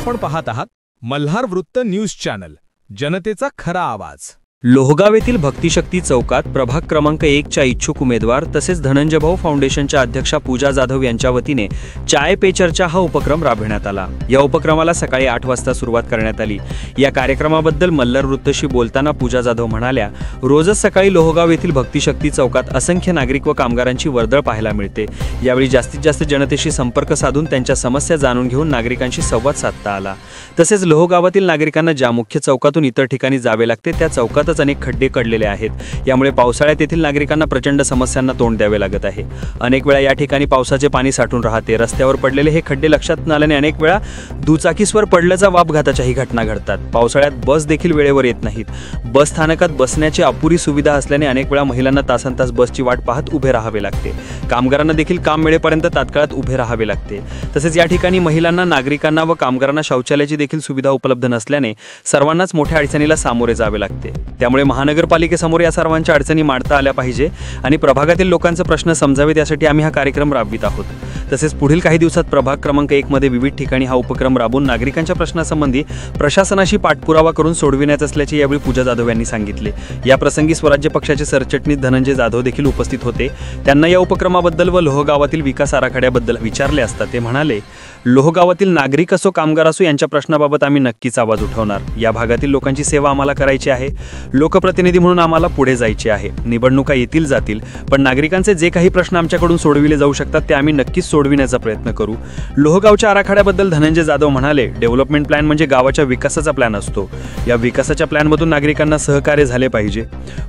आपण पाहत आहात मल्हार वृत्त न्यूज चॅनल, जनतेचा खरा आवाज। लोहगाव येथील भक्तिशक्ती चौकात प्रभाग क्रमांक 1 च्या इच्छुक उमेदवार तसेच धनंजय भाऊ फाउंडेशनच्या अध्यक्षा पूजा जाधव यांच्या वतीने चाय पे चर्चा हा उपक्रम राबविण्यात आला। या उपक्रमाला सकाळी 8 वाजता सुरुवात करण्यात आली। या कार्यक्रमाबद्दल मल्हार वृत्तशी बोलताना पूजा जाधव म्हणाल्या, रोजच सकाळी लोहगाव येथील भक्तिशक्ती चौकात असंख्य नागरिक व कामगारांची वर्दळ पाहायला मिळते। यावेळी जास्तीत जास्त जनतेशी संपर्क साधून त्यांच्या समस्या जाणून घेऊन नागरिकांशी संवाद साधता आला। तसेच लोहगावातील नागरिकांना ज्या मुख्य चौकातून इतर ठिकाणी जावे लागते त्या चौकात अनेक खड्डे पडलेले आहेत। यामुळे पावसाळ्यात येथील नागरिकांना प्रचंड समस्यांना तोंड द्यावे लागत आहे। अनेक वेळा या ठिकाणी पावसाचे पाणी साठून राहते। रस्त्यावर पडलेले हे खड्डे लक्षात न आल्याने अनेक वेळा दुचाकीस्वर पडल्याचा अपघाताच्याही घटना घडतात। पावसाळ्यात बस देखील वेळेवर येत नाहीत। बस स्थानकात बसण्याची अपुरी सुविधा असल्याने अनेक वेळा महिलांना तासंतास बसची वाट पाहत उभे राहावे लागते। कामगारांना देखील काम मिळेपर्यंत तात्काळात उभे राहावे लागते। तसेच या ठिकाणी महिलांना, नागरिकांना व कामगारांना शौचालयाची देखील सुविधा उपलब्ध नसल्याने सर्वांनाच मोठ्या अडचणीला सामोरे जावे लागते। त्यामुळे महानगरपालिकेसमोर या सर्वांच्या अडचणी मांडता आल्या पाहिजे आणि प्रभागातील लोकांचे प्रश्न समजावेत यासाठी आम्ही हा कार्यक्रम राबवित आहोत। तसेच पुढील काही दिवसात प्रभाग क्रमांक 1 मध्ये विविध ठिकाणी हा उपक्रम राबवून नागरिकांच्या प्रश्नांसंबंधी प्रशासनाशी पाठपुरावा करून सोडविण्यात असल्याचे यावेळी पूजा जाधव यांनी सांगितले। या प्रसंगी स्वराज्य पक्षाचे सरचिटणीस धनंजय जाधव देखील उपस्थित होते। त्यांना या उपक्रमाबद्दल व लोहगावातील विकास आराखड्याबद्दल विचारले असता ते म्हणाले, लोहगावातील नागरिक असो कामगार असो यांच्या प्रश्नाबाबत आम्ही नक्कीच आवाज उठवणार। या भागातील लोकांची सेवा आम्हाला करायची आहे। लोकप्रतिनिधी म्हणून आम्हाला पुढे जायचे आहे। निवडणुका येतील जातील, पण नागरिकांचे जे काही प्रश्न आमच्याकडून सोडविले जाऊ शकतात ते आम्ही नक्कीच सोडविण्याचा प्रयत्न करू। लोहगावच्या आराखड्याबद्दल धनंजय जाधव म्हणाले, डेव्हलपमेंट प्लॅन म्हणजे गावाच्या विकासाचा प्लॅन असतो। या विकासाच्या प्लॅनमधून नागरिकांना सहकार्य झाले पाहिजे।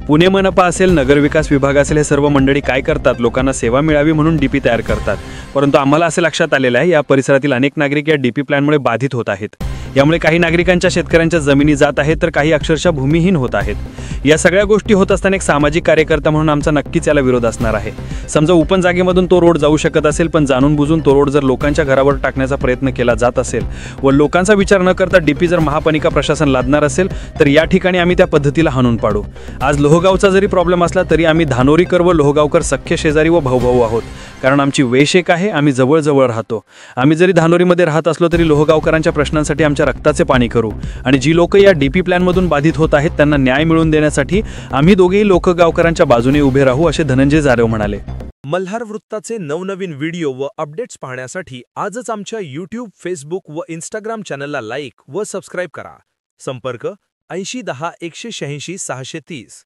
पुणे मनपा असेल, नगर विकास विभाग असेल, हे सर्व मंडळी काय करतात, लोकांना सेवा मिळावी म्हणून डीपी तयार करतात। परंतु आम्हाला असे लक्षात आलेले आहे, या परिसरातील अनेक नागरिक या डीपी प्लॅनमुळे बाधित होत आहेत। यामुळे काही नागरिकांच्या शेतकऱ्यांच्या जमिनी जात आहेत तर काही अक्षरशः भूमिहीन होत आहेत। या सगळ्या गोष्टी होत असताना एक सामाजिक कार्यकर्ता म्हणून आमचा नक्कीच याला विरोध असणार आहे। समजा ओपन जागेमधून तो रोड जाऊ शकत असेल, पण जाणून बुजून तो रोड जर लोकांच्या घरावर टाकण्याचा प्रयत्न केला जात असेल व लोकांचा विचार न करता डीपी जर महापालिका प्रशासन लादणार असेल तर या ठिकाणी आम्ही त्या पद्धतीला हाणून पाडू। आज लोहगावचा जरी प्रॉब्लेम असला तरी आम्ही धानोरीकर व लोहगावकर सख्य शेजारी व भाऊ आहोत, कारण आमची वेश एक आहे। आम्ही जवळ राहतो। आम्ही जरी धानोरीमध्ये राहत असलो तरी लोहगावकरांच्या प्रश्नांसाठी आमच्या रक्ताचे पाणी करू आणि जी लोक या डीपी प्लॅनमधून बाधित होत आहेत त्यांना न्याय मिळवून देण्यासाठी आम्ही दोघेही लोकगावकरांच्या बाजूने उभे राहू, असे धनंजय जाधव म्हणाले। मल्हार वृत्ताचे नवनवीन व्हिडिओ व अपडेट्स पाहण्यासाठी आजच आमच्या YouTube, Facebook व Instagram चॅनलला लाईक व सबस्क्राईब करा। संपर्क 80 10 186 630।